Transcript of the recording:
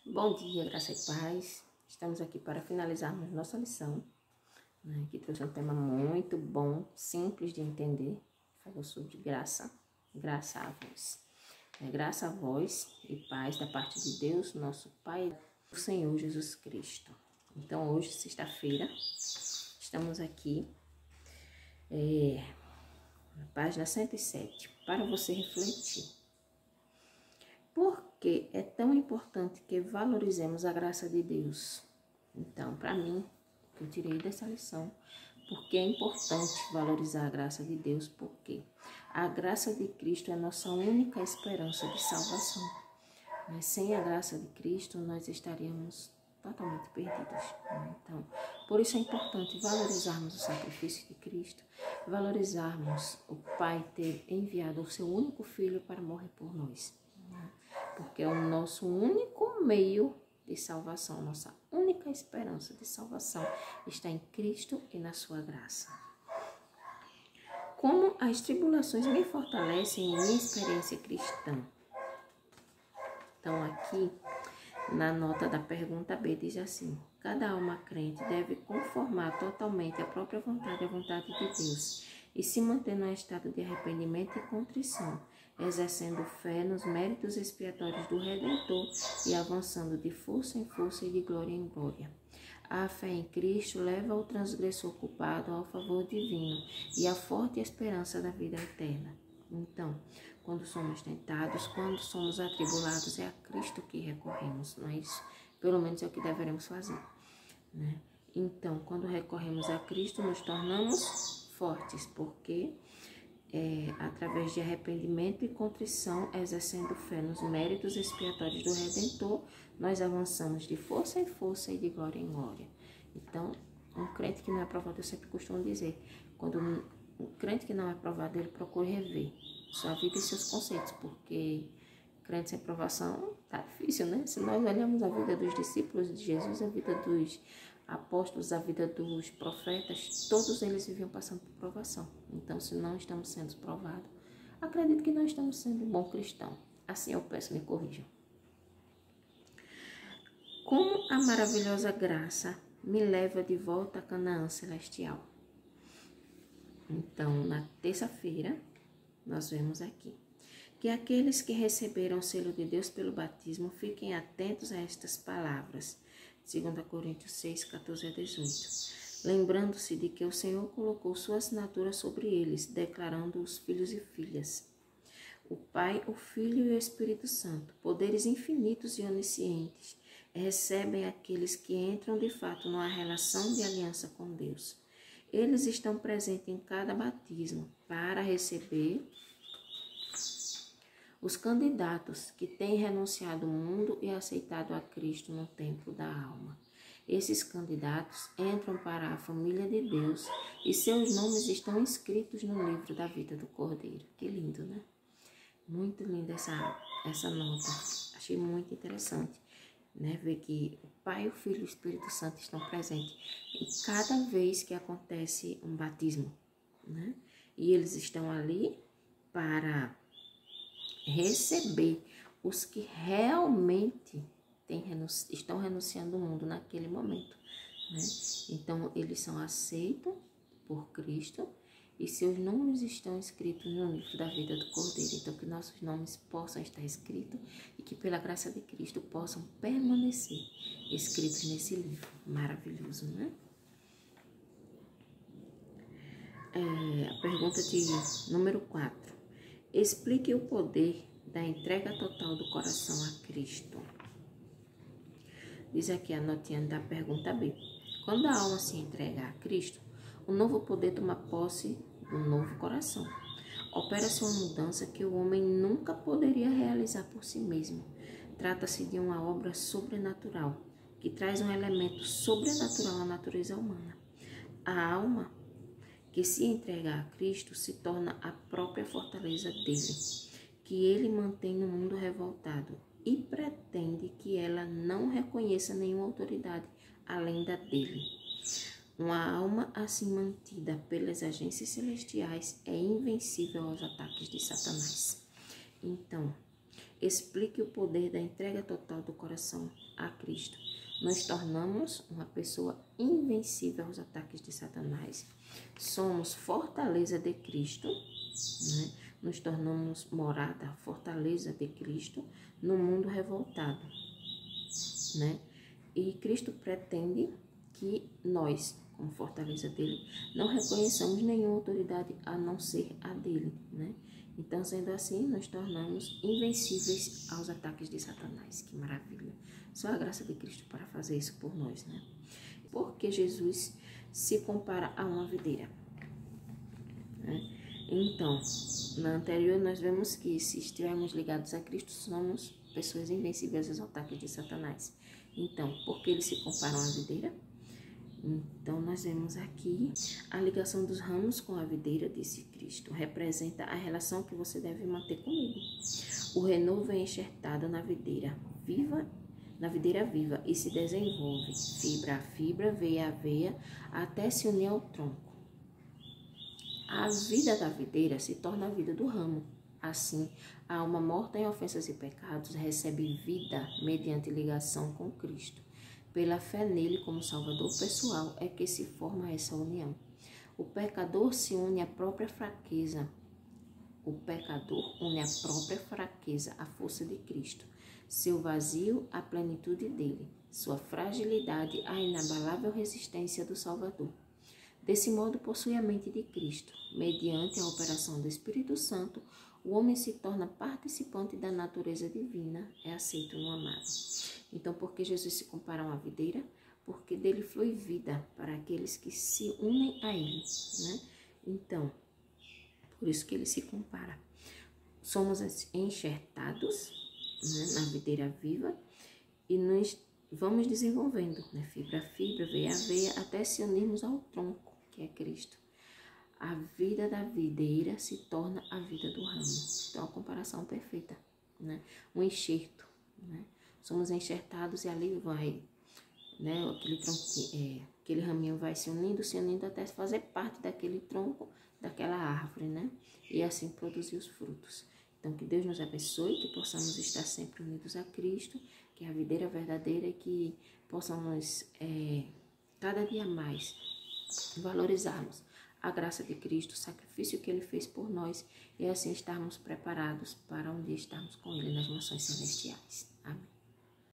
Bom dia, graça e paz. Estamos aqui para finalizarmos nossa lição, que trouxe um tema muito bom, simples de entender. Falou sobre graça, graça a vós. Graça a vós e paz da parte de Deus, nosso Pai, o Senhor Jesus Cristo. Então, hoje, sexta-feira, estamos aqui, na página 107, para você refletir. Por que é tão importante que valorizemos a graça de Deus? Então, para mim, o que eu tirei dessa lição, porque é importante valorizar a graça de Deus, porque a graça de Cristo é a nossa única esperança de salvação. Mas sem a graça de Cristo, nós estaríamos totalmente perdidos. Então, por isso é importante valorizarmos o sacrifício de Cristo, valorizarmos o Pai ter enviado o seu único Filho para morrer por nós. Porque é o nosso único meio de salvação, nossa única esperança de salvação está em Cristo e na sua graça. Como as tribulações me fortalecem em minha experiência cristã? Então aqui, na nota da pergunta B, diz assim: cada alma crente deve conformar totalmente a própria vontade à vontade de Deus e se manter no estado de arrependimento e contrição, exercendo fé nos méritos expiatórios do Redentor e avançando de força em força e de glória em glória. A fé em Cristo leva o transgressor culpado ao favor divino e à forte esperança da vida eterna. Então, quando somos tentados, quando somos atribulados, é a Cristo que recorremos, não é isso? Pelo menos é o que deveremos fazer, né? Então, quando recorremos a Cristo, nos tornamos fortes, porque através de arrependimento e contrição, exercendo fé nos méritos expiatórios do Redentor, nós avançamos de força em força e de glória em glória. Então, um crente que não é aprovado, eu sempre costumo dizer, quando um crente que não é aprovado, ele procura rever sua vida e seus conceitos, porque crente sem provação tá difícil, né? Se nós olhamos a vida dos discípulos de Jesus, a vida dos apóstolos, a vida dos profetas, todos eles viviam passando por provação. Então, se não estamos sendo provados, acredito que não estamos sendo um bom cristão. Assim eu peço, me corrijam. Como a maravilhosa graça me leva de volta a Canaã celestial? Então, na terça-feira, nós vemos aqui que aqueles que receberam o selo de Deus pelo batismo fiquem atentos a estas palavras. 2 Coríntios 6, 14 a 18. Lembrando-se de que o Senhor colocou sua assinatura sobre eles, declarando-os filhos e filhas. O Pai, o Filho e o Espírito Santo, poderes infinitos e oniscientes, recebem aqueles que entram de fato numa relação de aliança com Deus. Eles estão presentes em cada batismo para receber os candidatos que têm renunciado ao mundo e aceitado a Cristo no templo da alma. Esses candidatos entram para a família de Deus e seus nomes estão inscritos no livro da vida do Cordeiro. Que lindo, né? Muito linda essa nota. Achei muito interessante, né? Ver que o Pai, o Filho e o Espírito Santo estão presentes em cada vez que acontece um batismo, né? E eles estão ali para receber os que realmente estão renunciando ao mundo naquele momento, né? Então, eles são aceitos por Cristo e seus nomes estão escritos no livro da vida do Cordeiro. Então, que nossos nomes possam estar escritos e que, pela graça de Cristo, possam permanecer escritos nesse livro. Maravilhoso, né? A pergunta de número 4. Explique o poder da entrega total do coração a Cristo. Diz aqui a notinha da pergunta B. Quando a alma se entrega a Cristo, o novo poder toma posse do novo coração. Opera-se uma mudança que o homem nunca poderia realizar por si mesmo. Trata-se de uma obra sobrenatural, que traz um elemento sobrenatural à natureza humana. A alma que se entrega a Cristo se torna a própria fortaleza dele, que ele mantém no mundo revoltado e pretende que ela não reconheça nenhuma autoridade além da dele. Uma alma assim mantida pelas agências celestiais é invencível aos ataques de Satanás. Então, explique o poder da entrega total do coração a Cristo. Nos tornamos uma pessoa invencível aos ataques de Satanás. Somos fortaleza de Cristo, né? Nos tornamos morada, fortaleza de Cristo no mundo revoltado, né? E Cristo pretende que nós, como fortaleza dele, não reconheçamos nenhuma autoridade a não ser a dele, né? Então, sendo assim, nos tornamos invencíveis aos ataques de Satanás. Que maravilha! Só a graça de Cristo para fazer isso por nós, né? Porque Jesus se compara a uma videira, né? Então, na anterior nós vemos que se estivermos ligados a Cristo, somos pessoas invencíveis aos ataques de Satanás. Então, por que ele se compara a uma videira? Então, nós vemos aqui a ligação dos ramos com a videira, disse Cristo, representa a relação que você deve manter comigo. O renovo é enxertado na videira viva e se desenvolve, fibra a fibra, veia a veia, até se unir ao tronco. A vida da videira se torna a vida do ramo. Assim, a alma morta em ofensas e pecados recebe vida mediante ligação com Cristo. Pela fé nele como Salvador pessoal é que se forma essa união. O pecador se une à própria fraqueza. O pecador une a própria fraqueza à força de Cristo. Seu vazio à plenitude dele. Sua fragilidade à inabalável resistência do Salvador. Desse modo possui a mente de Cristo. Mediante a operação do Espírito Santo, o homem se torna participante da natureza divina, é aceito no amado. Então, por que Jesus se compara a uma videira? Porque dele flui vida para aqueles que se unem a ele, né? Então, por isso que ele se compara. Somos enxertados, né, na videira viva e nos vamos desenvolvendo, né, fibra a fibra, veia a veia, até se unirmos ao tronco, que é Cristo. A vida da videira se torna a vida do ramo. Então, a comparação perfeita, né? Um enxerto, né? Somos enxertados e ali vai, né? Aquele raminho vai se unindo até fazer parte daquele tronco, daquela árvore, né? E assim produzir os frutos. Então, que Deus nos abençoe, que possamos estar sempre unidos a Cristo, que é a videira verdadeira, e que possamos cada dia mais valorizarmos a graça de Cristo, o sacrifício que Ele fez por nós, e assim estarmos preparados para um dia estarmos com Ele nas mansões celestiais.